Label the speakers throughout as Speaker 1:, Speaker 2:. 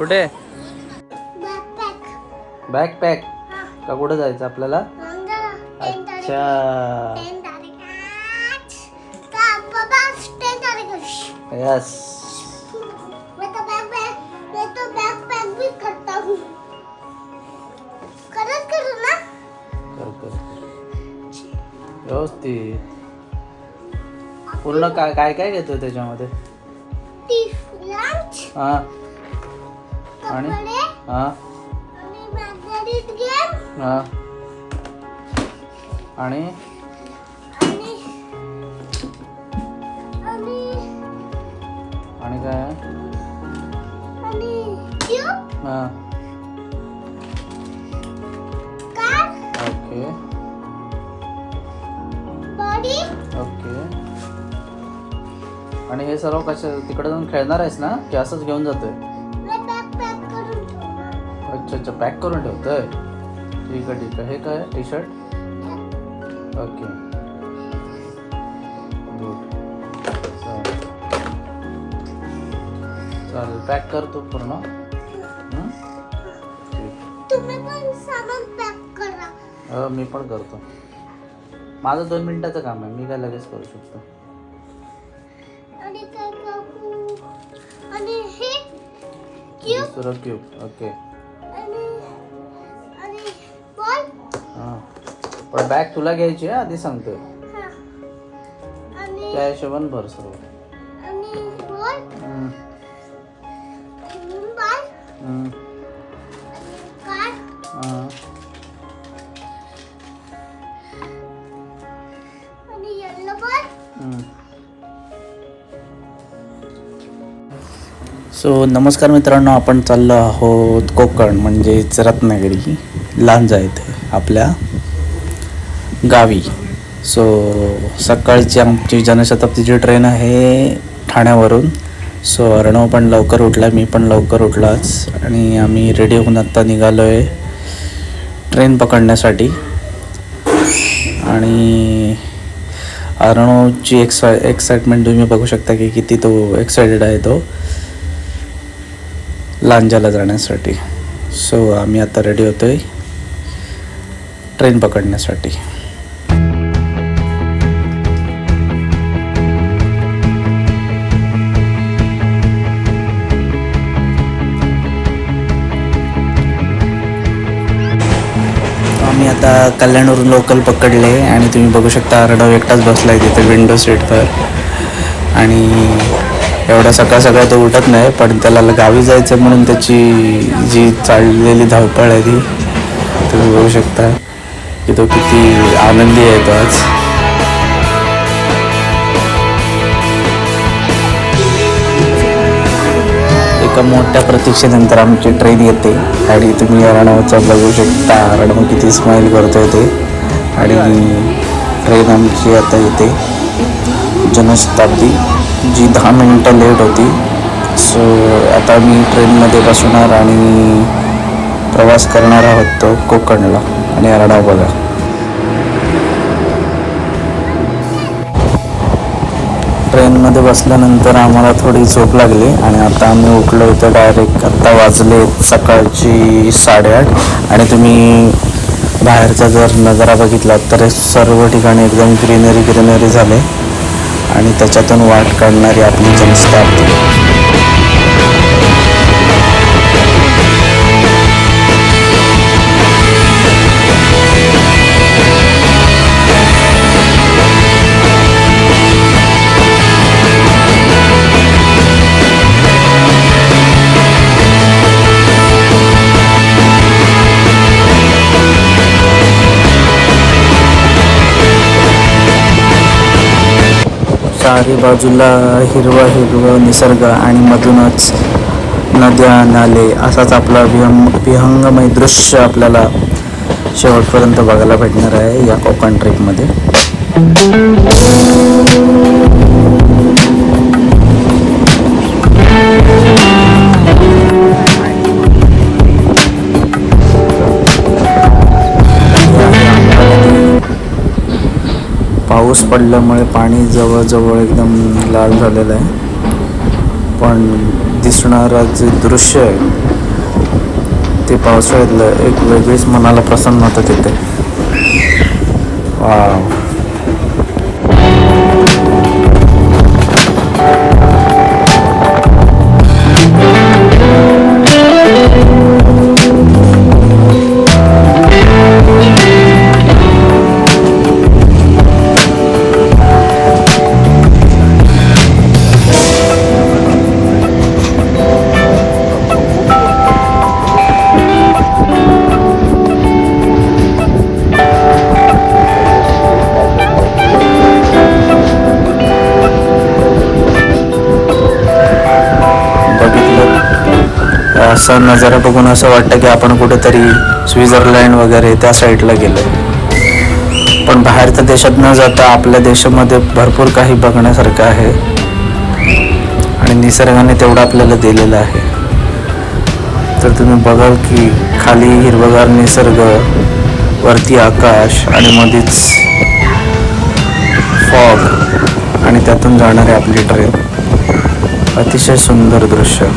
Speaker 1: कुठे? बॅकपॅक का कुठे जायचं आपल्याला? अच्छा यस व्यवस्थित पूर्ण काय काय काय घेतोय त्याच्यामध्ये? हा आणि हा हा आणि आणि काय हा ओके ओके. आणि हे सर्व कसं तिकडे जाऊन खेळणार आहेस ना की असंच घेऊन जातोय? अच्छा अच्छा पॅक करून ठेवतोय. ठीक आहे ठीक आहे. हे काय टी शर्ट? Okay good. चालेल पॅक कर तू पूर्ण. मी पण करतो. माझं 2 मिनिटाचं काम आहे. मी काय लगेच करू शकतो. दुसरं क्यूब ओके. हां पण बॅग तुला घ्यायची आहे आधी सांगतोय. त्या हिशोबाने भर सर्व. सो नमस्कार मित्रांनो, आपण चाललो आहोत कोकण म्हणजेच रत्नागिरी लांजा येथे आपल्या गावी. सो सकाळची आमची जनशताब्दीची ट्रेन आहे ठाण्यावरून. सो अर्णव पण लवकर उठला, मी पण लवकर उठलाच आणि आम्ही रेडी होऊन आत्ता निघालो आहे ट्रेन पकडण्यासाठी. आणि अर्णवची एक्साइटमेंट तुम्ही बघू शकता की किती तो एक्सायटेड आहे तो लांजाला जाण्यासाठी. सो आम्ही आता रेडी होतोय ट्रेन पकडण्यासाठी. आम्ही आता कल्याणवरून लोकल पकडले आणि तुम्ही बघू शकता अर्णव एकटाच बसलाय तिथे विंडो सीटवर. आणि एवढा सकाळ तो उठत नाही, पण त्याला गावी जायचं म्हणून त्याची जी चाललेली धावपळ आहे ती तुम्ही बघू शकता की तो किती आनंदी आहे तो आज. एका मोठ्या प्रतीक्षेनंतर आमची ट्रेन येते आणि तुम्ही अर्णवचं बघू शकता. अर्णव किती स्माईल करतोय ते. आणि ट्रेन आमची आता येते जनशताब्दी, जी 10 मिनिटं लेट होती. सो आता मी ट्रेनमध्ये बसणार आणि प्रवास करणार आहोत तो कोकणला. आणि अर्णव बघा ट्रेनमध्ये बसल्यानंतर आम्हाला थोडी झोप लागली आणि आता आम्ही उठलो होतो डायरेक्ट. आत्ता वाजले सकाळची 8:30 आणि तुम्ही बाहेरचा जर नजारा बघितला तर सर्व ठिकाणी एकदम ग्रीनरी झाले आणि त्याच्यातून वाट काढणारी आपली जनशताब्दी. चारी बाजूला हिरवा निसर्ग आणि मधूनच नद्या नाले असाच आपला विहंगमय दृश्य आपल्याला शेवटपर्यंत बघायला भेटणार आहे या कोकण ट्रिपमध्ये. पाऊस पडल्यामुळे पाणी जवळजवळ एकदम लाल झालेलं आहे, पण दिसणारं जे दृश्य आहे ते पावसाळ्यातलं एक वेगळीच मनाला प्रसन्नता देते. वाव. असा नजारा बघून असं वाटतं की आपण कुठेतरी स्वित्झर्लंड वगैरे त्या साईडला गेलो. पण बाहेरच्या देशात न जाता आपल्या देशामध्ये भरपूर काही बघण्यासारखं आहे आणि निसर्गाने तेवढं आपल्याला दिलेलं आहे. तर तुम्ही बघाल की खाली हिरवगार निसर्ग, वरती आकाश आणि मध्येच फॉग आणि त्यातून जाणारी आपली ट्रेन. अतिशय सुंदर दृश्य.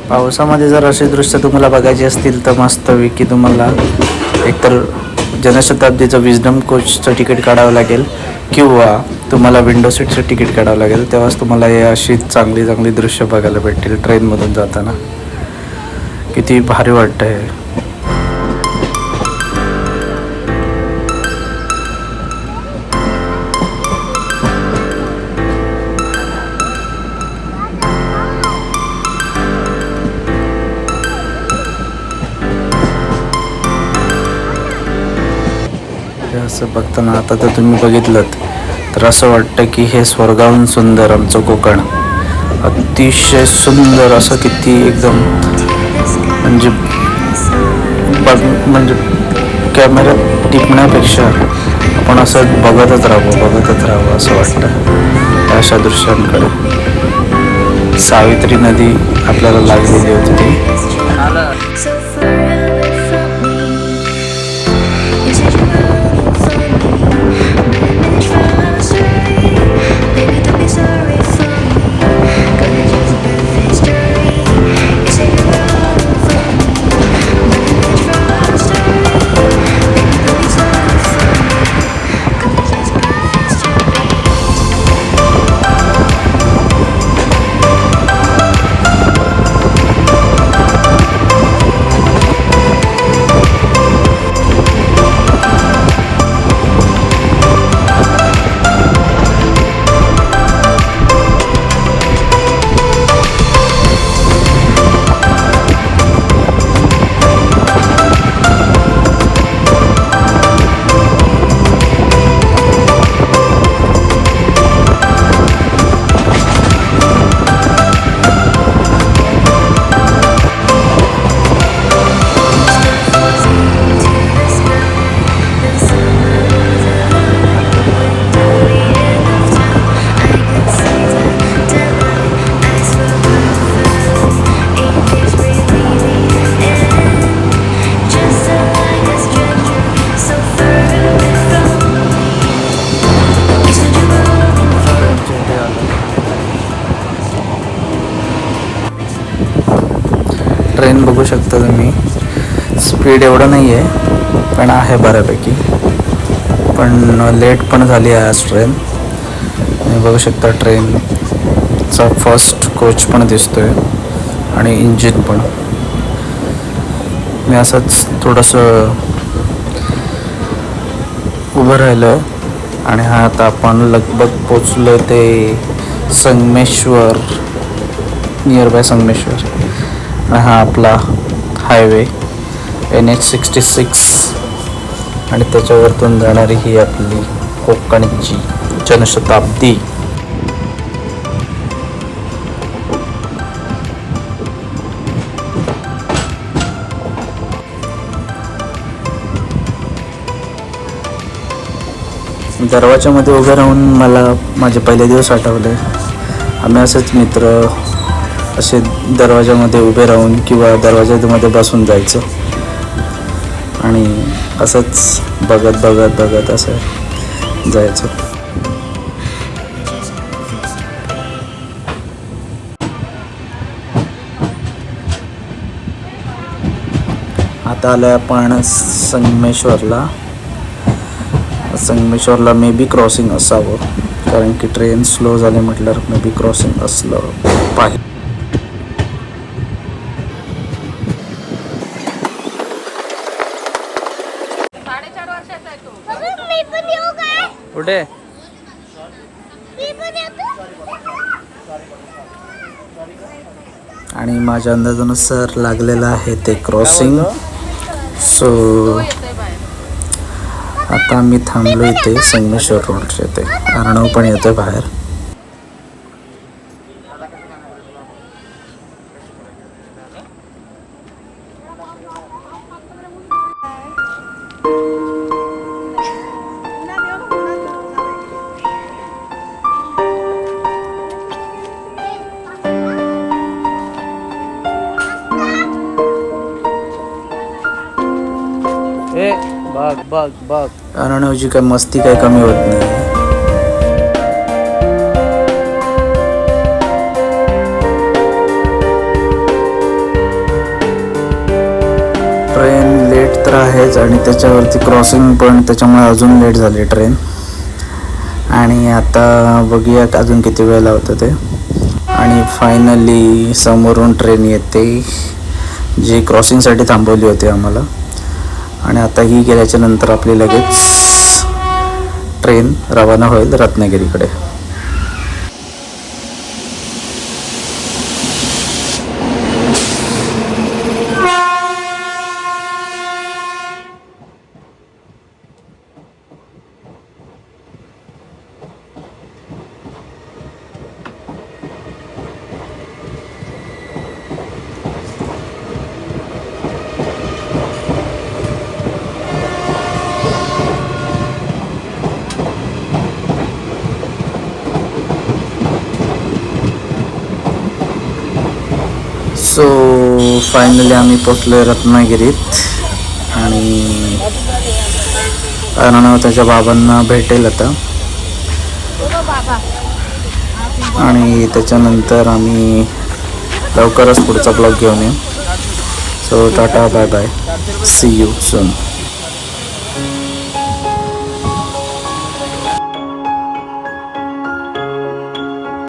Speaker 1: पावसामध्ये जर असे दृश्य तुम्हाला बघायचे असतील तर मस्तपैकी तुम्हाला एकतर जनशताब्दीचं विजडम कोचचं तिकीट काढावं लागेल किंवा तुम्हाला विंडो सीटचं तिकीट काढावं लागेल. तेव्हाच तुम्हाला हे अशी चांगली चांगली दृश्य बघायला भेटतील ट्रेनमधून जाताना. किती भारी वाटतं हे. असं बघताना आता तर तुम्ही बघितलं तर असं वाटतं की हे स्वर्गाहून सुंदर आमचं कोकण. अतिशय सुंदर असं किती एकदम म्हणजे कॅमेऱ्यात टिपण्यापेक्षा आपण असं बघतच राहावं असं वाटतं अशा दृश्यांकडे. सावित्री नदी आपल्याला लागलेली होती ती. ट्रेन बघू शकता तुम्ही. स्पीड एवढं नाही आहे पण आहे बऱ्यापैकी. पण लेट पण झाली आहे आज ट्रेन. तुम्ही बघू शकता ट्रेनचा फर्स्ट कोच पण दिसतोय. आणि इंजिन पण. मी असंच थोडंसं उभं राहिलो आहे आणि हा आता आपण लगभग पोचलो आहे ते संगमेश्वर, नियर बाय संगमेश्वर. आणि हा आपला हायवे NH66 आणि त्याच्यावरतून जाणारी ही आपली कोकणची जनशताब्दी. दरवाजामध्ये उभे राहून मला माझे पहिले दिवस आठवले. आम्ही असेच मित्र असे दरवाजामध्ये उभे राहून किंवा दरवाजामध्ये बसून जायचो आणि असंच बघत बघत बघत असं जायचो. आता आलो आपण संगमेश्वरला मे बी क्रॉसिंग असावं, कारण की ट्रेन स्लो झाली म्हटल्यावर मे बी क्रॉसिंग असलं पाहिजे. कुठे आणि माझ्या अंदाजानुसार लागलेलं आहे ते क्रॉसिंग. सो आता मी थांबलो इथे संगमेश्वर रोडच्या इथे. अर्णव पण येतोय बाहेर. बघ अर्णवची काय मस्ती काय कमी होत नाही. ट्रेन लेट तर आहेच आणि त्याच्यावरती क्रॉसिंग पण, त्याच्यामुळे अजून लेट झाली ट्रेन. आणि आता बघूया अजून किती वेळ लावतं ते. आणि फायनली समोरून ट्रेन येते जी क्रॉसिंगसाठी थांबवली होती आम्हाला. आणि आता ही गेल्याच्या नंतर आपली लगेच ट्रेन रवाना होईल रत्नागिरीकडे. सो फायनली आम्ही पोचलो रत्नागिरीत. आणि अर्णव त्याच्या बाबांना भेटेल आता. आणि त्याच्यानंतर आम्ही लवकरच पुढचा ब्लॉग घेऊन येऊ. सो टाटा, bye bye, see you soon.